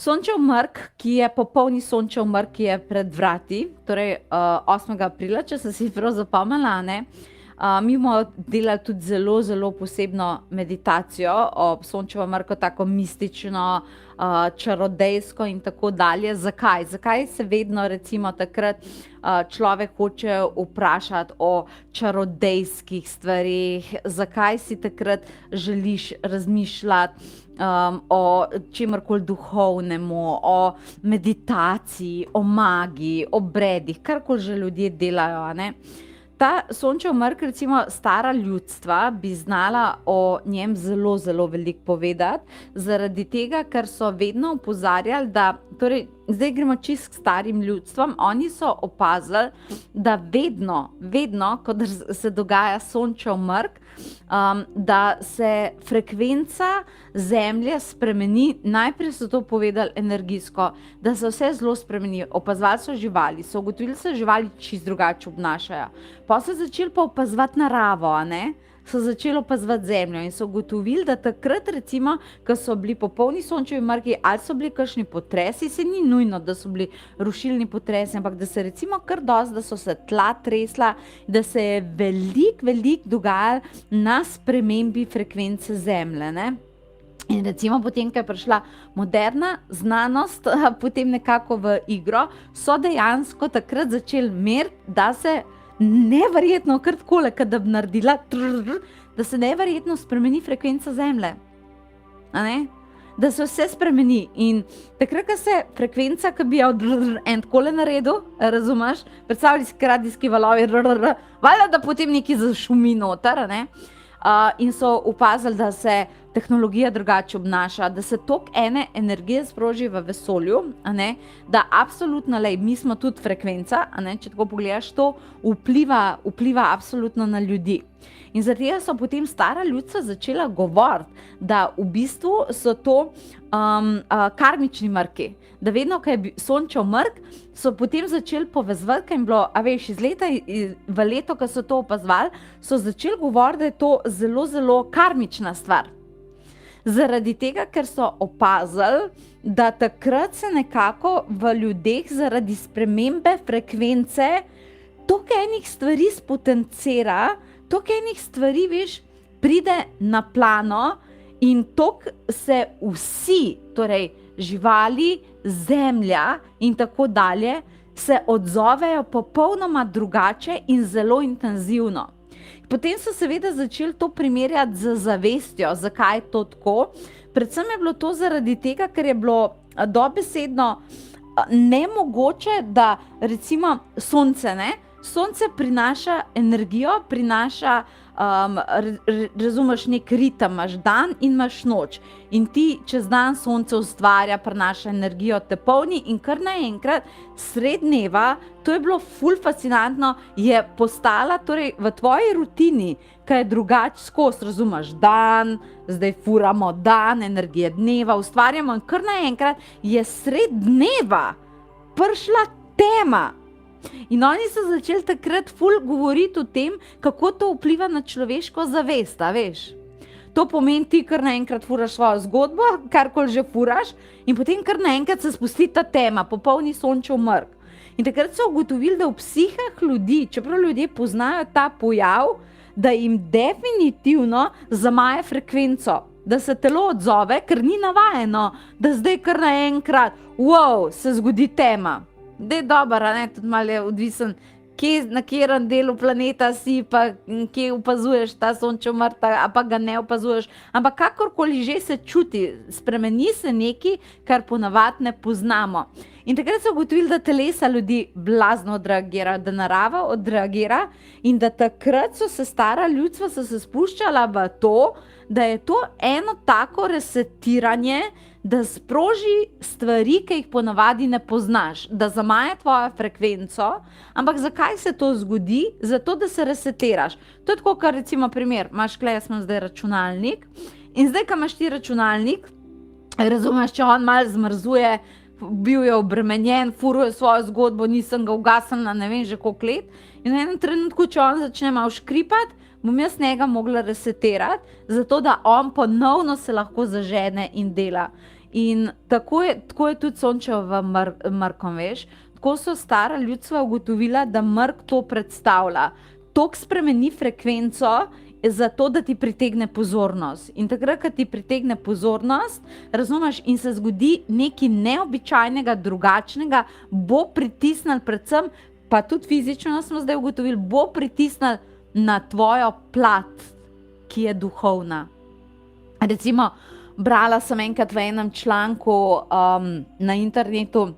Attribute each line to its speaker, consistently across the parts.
Speaker 1: Sončev mrk, ki je popolni sončev mrk, ki je pred vrati, torej 8. aprila, če sem si prav zapomnila, ne. Mi bomo delali tudi zelo, zelo posebno meditacijo ob sončevem mrku, tako mistično, čarodejsko in tako dalje. Zakaj? Zakaj se vedno recimo takrat človek hoče vprašati o čarodejskih stvareh, zakaj si takrat želiš razmišljati o čemerkoli duhovnemu, o meditaciji, o magiji, o obredih, karkoli že ljudje delajo, a ne. Ta sončev mrk, recimo stara ljudstva, bi znala o njem zelo, zelo veliko povedati, zaradi tega, ker so vedno opozarjali, da, torej, zdaj gremo čisto k starim ljudstvom, oni so opazili, da vedno, ko se dogaja sončev mrk, da se frekvenca Zemlje spremeni, najprej so to povedali energijsko, da se vse zelo spremeni. Opazovali so živali, so ugotovili, da se živali čisto drugače obnašajo. Pa so začeli pa opazovati naravo, a ne? So začeli opazovati Zemljo in so ugotovili, da takrat recimo, ko so bili popolni sončevi mrki, ali so bili kakšni potresi, se ni nujno, da so bili rušilni potresi, ampak da se recimo kar dosti, da so se tla tresla, da se je veliko dogajalo na spremembi frekvence Zemlje, ne. In recimo potem, ko je prišla moderna znanost potem nekako v igro, so dejansko takrat začeli meriti, da se neverjetno kar takole, kot da bi naredila da se neverjetno spremeni frekvenca Zemlje. A ne? Da se vse spremeni. In takrat, ko se frekvenca, ko bi jo en takole naredil, razumeš, predstavljaj si radijski valovi, valjda, da potem nekaj zašumi noter, a ne? In so opazili, da se tehnologija drugače obnaša, da se toliko ene energije sproži v vesolju, a ne, da absolutno, lej, mi smo tudi frekvenca, a ne, če tako pogledaš, to vpliva absolutno na ljudi. In zaradi tega so potem stara ljudstva začela govoriti, da v bistvu so to karmični mrki. Da vedno, ko je sončev mrk, so potem začeli povezovati, kaj jim bilo, a veš, iz leta v leto, ko so to opazovali, so začeli govoriti, da je to zelo, zelo karmična stvar. Zaradi tega, ker so opazili, da takrat se nekako v ljudeh zaradi spremembe frekvence toliko enih stvari spotencira, toliko enih stvari, veš, pride na plano in toliko se vsi, torej živali, zemlja in tako dalje, se odzovejo popolnoma drugače in zelo intenzivno. Potem so seveda začeli to primerjati z zavestjo, zakaj je to tako. Predvsem je bilo to zaradi tega, ker je bilo dobesedno nemogoče, da recimo sonce, ne? Sonce prinaša energijo, prinaša, razumeš, nek ritem, imaš dan in imaš noč. In ti čez dan sonce ustvarja, prinaša energijo, te polni in kar naenkrat sred dneva, to je bilo ful fascinantno, je postala torej v tvoji rutini, ki je drugače skozi, razumeš, dan, zdaj furamo dan, energije dneva, ustvarjamo in kar naenkrat je sred dneva prišla tema. In oni so začeli takrat ful govoriti o tem, kako to vpliva na človeško zavest, a veš. To pomeni, ti kar naenkrat furaš svojo zgodbo, karkoli že furaš, in potem kar naenkrat se spusti ta tema, popolni sončev mrk. In takrat so ugotovili, da v psihah ljudi, čeprav ljudje poznajo ta pojav, da jim definitivno zamaje frekvenco, da se telo odzove, ker ni navajeno, da zdaj kar naenkrat, wow, se zgodi tema. Da je dober, a ne, tudi malo je odvisen, na katerem delu planeta si, pa kje opazuješ ta sončev mrk, a pa ga ne opazuješ, ampak kakorkoli že se čuti, spremeni se nekaj, kar ponavadi ne poznamo. In takrat so ugotovili, da telesa ljudi blazno odreagirajo, da narava odreagira in da takrat so se stara ljudstva se spuščala v to, da je to eno tako resetiranje, da sproži stvari, ki jih ponavadi ne poznaš, da zamaje tvojo frekvenco, ampak zakaj se to zgodi? Zato, da se resetiraš. To je tako, kar recimo primer, imaš tukaj, jaz imam zdaj računalnik in zdaj, ko imaš ti računalnik, razumeš, če on malo zmrzuje, bil je obremenjen, furuje svojo zgodbo, nisem ga ugasnila, ne vem že koliko let, in v enem trenutku, če on začne malo škripati, bom jaz njega mogla resetirati, zato da on ponovno se lahko zažene in dela. In tako je tudi sončeva mrkom, veš. Tako so stara ljudstva ugotovila, da mrk to predstavlja. Tok spremeni frekvenco, zato da ti pritegne pozornost. In takrat, ko ti pritegne pozornost, razumeš, in se zgodi nekaj neobičajnega, drugačnega, bo pritisnil predvsem, pa tudi fizično smo zdaj ugotovili, bo pritisnil na tvojo plat, ki je duhovna. Recimo, brala sem enkrat v enem članku na internetu,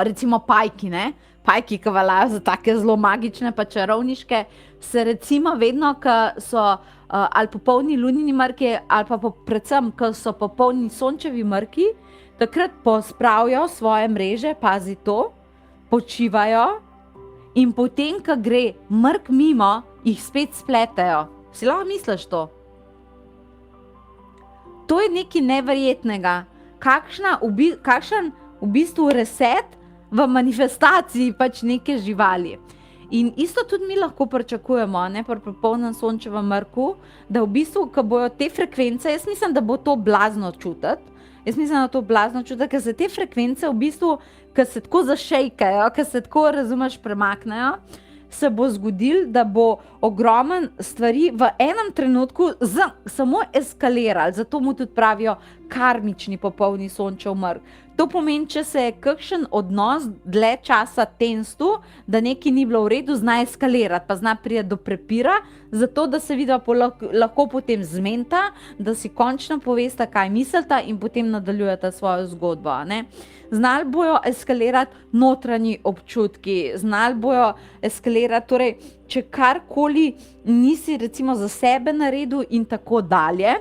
Speaker 1: recimo pajki, ne? Pajki, ki veljajo za take zelo magične pa čarovniške, se recimo vedno, ko so ali popolni lunini mrki, ali pa predvsem, ko so popolni sončevi mrki, takrat pospravijo svoje mreže, pazi to, počivajo in potem, ko gre mrk mimo, jih spet spletejo. Si lahko misliš to? To je nekaj neverjetnega. Kakšen v bistvu reset v manifestaciji pač neke živali. In isto tudi mi lahko pričakujemo, ne, pri popolnem sončevem mrku, da v bistvu, ko bojo te frekvence, jaz mislim, da bo to blazno čutiti. Ker se te frekvence v bistvu, ko se tako zašejkajo, ko se tako, razumeš, premaknejo, se bo zgodilo, da bo ogromen stvari v enem trenutku samo eskalirali. Zato mu tudi pravijo karmični popolni sončev mrk. To pomeni, če se je kakšen odnos dlje časa tenstu, da nekaj ni bilo v redu, zna eskalirati, pa zna priti do prepira, zato da se vidva lahko potem zmenta, da si končno povesta, kaj mislita in potem nadaljujeta svojo zgodbo. Ne? Znali bojo eskalirati notranji občutki, znali bojo eskalirati, torej, če karkoli nisi recimo za sebe naredil in tako dalje,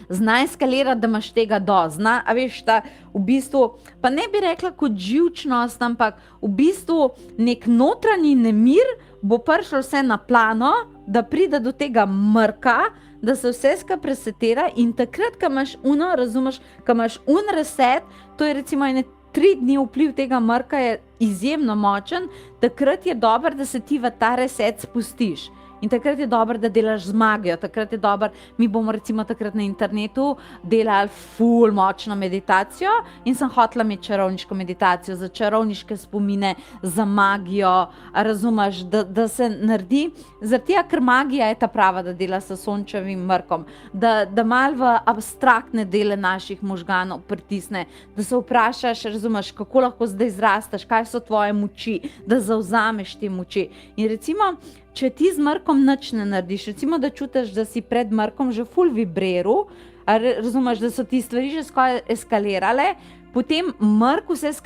Speaker 1: zna eskalirati, da imaš tega zna, a veš, ta v bistvu, pa ne bi rekla kot živčnost, ampak v bistvu nek notranji nemir bo prišlo vse na plano, da pride do tega mrka, da se vse skupaj presetira in takrat, ko imaš razumeš, ko imaš reset, to je recimo 3 dni vpliv tega mrka je izjemno močen, takrat je dobro, da se ti v ta reset spustiš. In takrat je dobro, da delaš z magijo, takrat je dobro, mi bomo recimo takrat na internetu delali ful močno meditacijo in sem hotela imeti čarovniško meditacijo, za čarovniške spomine, za magijo, razumeš, da se naredi, zaradi tega, ker magija je ta prava, da dela s sončevim mrkom, da malo v abstraktne dele naših možganov pritisne, da se vprašaš, razumeš, kako lahko zdaj zrasteš, kaj so tvoje moči, da zavzameš te moči. In recimo, če ti z mrkom nič ne narediš, recimo, da čutiš, da si pred mrkom že ful vibriral, razumeš, da so ti stvari že skoraj eskalirale, potem mrk vse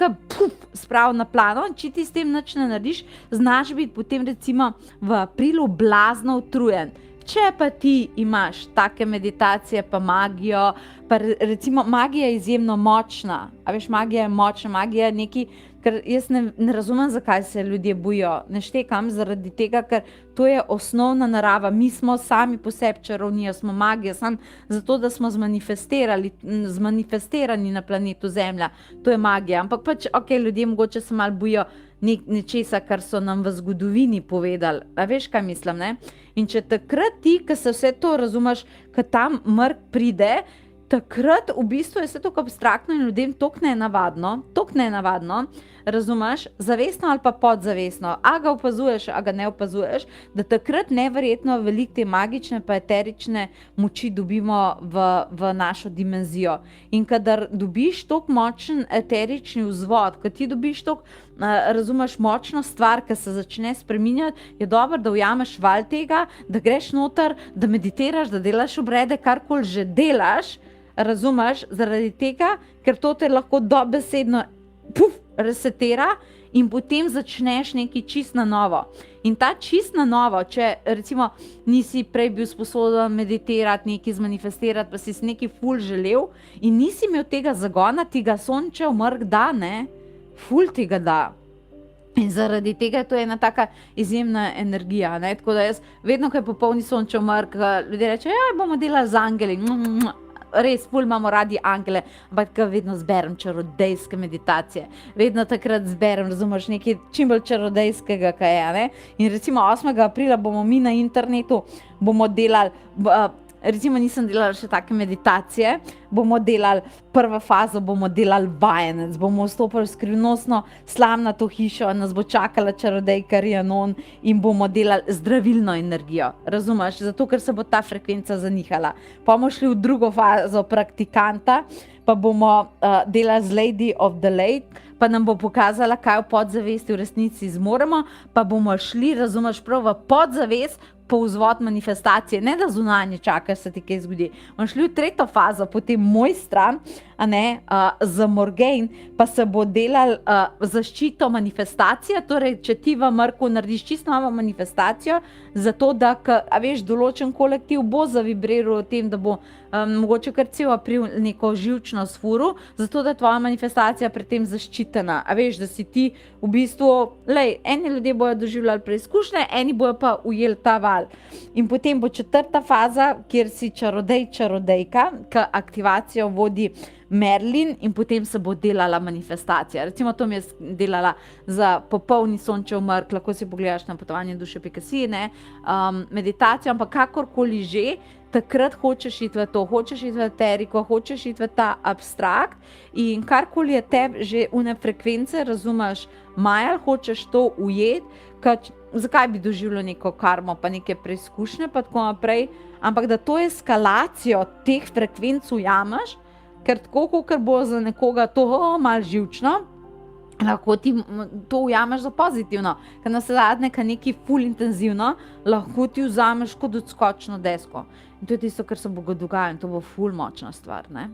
Speaker 1: spravi na plano in če ti s tem nič ne narediš, znaš biti potem recimo v aprilu blazno utrujen. Če pa ti imaš take meditacije pa magijo, pa recimo magija je izjemno močna, a veš, magija je močna, magija je nekaj, ker jaz ne razumem, zakaj se ljudje bojijo, ne štekam zaradi tega, ker to je osnovna narava, mi smo sami po sebi čarovnija, smo magija, samo zato, da smo zmanifestirani na planetu Zemlja, to je magija, ampak pač, ljudje mogoče se malo bojijo nečesa, kar so nam v zgodovini povedali, a veš, kaj mislim, ne? In če takrat ti, ko se vse to razumeš, ko tam mrk pride, takrat v bistvu je vse tako abstraktno in ljudem toliko nenavadno, razumeš, zavestno ali pa podzavestno, a ga opazuješ, a ga ne opazuješ, da takrat neverjetno veliko te magične pa eterične moči dobimo v našo dimenzijo. In kadar dobiš toliko močen eterični vzvod, kad ti dobiš toliko, razumeš, močno stvar, ki se začne spreminjati, je dobro, da ujameš val tega, da greš noter, da meditiraš, da delaš obrede, karkoli že delaš, razumeš, zaradi tega, ker to te lahko dobesedno resetira in potem začneš nekaj čist na novo. In ta čist na novo, če recimo nisi prej bil sposoben meditirati, nekaj zmanifestirati, pa si nekaj ful želel in nisi imel tega zagona, ti ga sončev mrk da, ne? Ful ti ga da. In zaradi tega je to ena taka izjemna energija, ne? Tako da jaz vedno, ko je popolni sončev mrk, ljudje rečejo, bomo delali z angeli, res, ful imamo radi angele, ampak vedno zberem čarodejske meditacije, vedno takrat zberem, razumeš, nekaj čim bolj čarodejskega, kaj je, ne? In recimo 8. aprila bomo mi na internetu bomo delali recimo nisem delala še take meditacije, bomo delali prvo fazo, bomo delali vajenec, bomo vstopili v skrivnostno slamnato hišo, nas bo čakala čarodejka Rhiannon in bomo delali zdravilno energijo, razumeš, zato ker se bo ta frekvenca zanihala. Pa bomo šli v drugo fazo praktikanta, pa bomo delali z Lady of the Lake, pa nam bo pokazala, kaj v podzavesti v resnici zmoremo, pa bomo šli, razumeš, prav v podzavest, po vzvod manifestacije, ne da zunanje čakaš, se ti kaj zgodi. Bomo šli v tretjo fazo, potem moj stran, za Morgaine, pa se bo delal zaščito manifestacije, torej, če ti v mrku narediš čisto novo manifestacijo, zato da, a veš, določen kolektiv bo zavibriral o tem, da bo mogoče kar cel april neko živčno sfuro, zato da je tvoja manifestacija pri tem zaščitena. A veš, da si ti v bistvu, eni ljudje bojo doživljali preizkušnje, eni bojo pa ujeli ta val. In potem bo četrta faza, kjer si čarodejka, ki aktivacijo vodi Merlin in potem se bo delala manifestacija. Recimo to mi je delala za popolni sončev mrk, lahko si pogledaš na potovanje duše.si, meditacijo, ampak kakorkoli že, takrat hočeš iti v to, hočeš iti v eteriko, hočeš iti v ta abstrakt in karkoli je tebi že une frekvence, razumeš, majal, hočeš to ujeti, zakaj bi doživljal neko karmo, pa neke preizkušnje, pa tako naprej, ampak da to eskalacijo teh frekvenc ujameš, ker tako, ker bo za nekoga to malo živčno, lahko ti to ujameš za pozitivno, ker naslednje, ker nekaj ful intenzivno, lahko ti vzameš kot odskočno desko. In to je tisto, kar se bo dogajalo in to bo ful močna stvar, ne?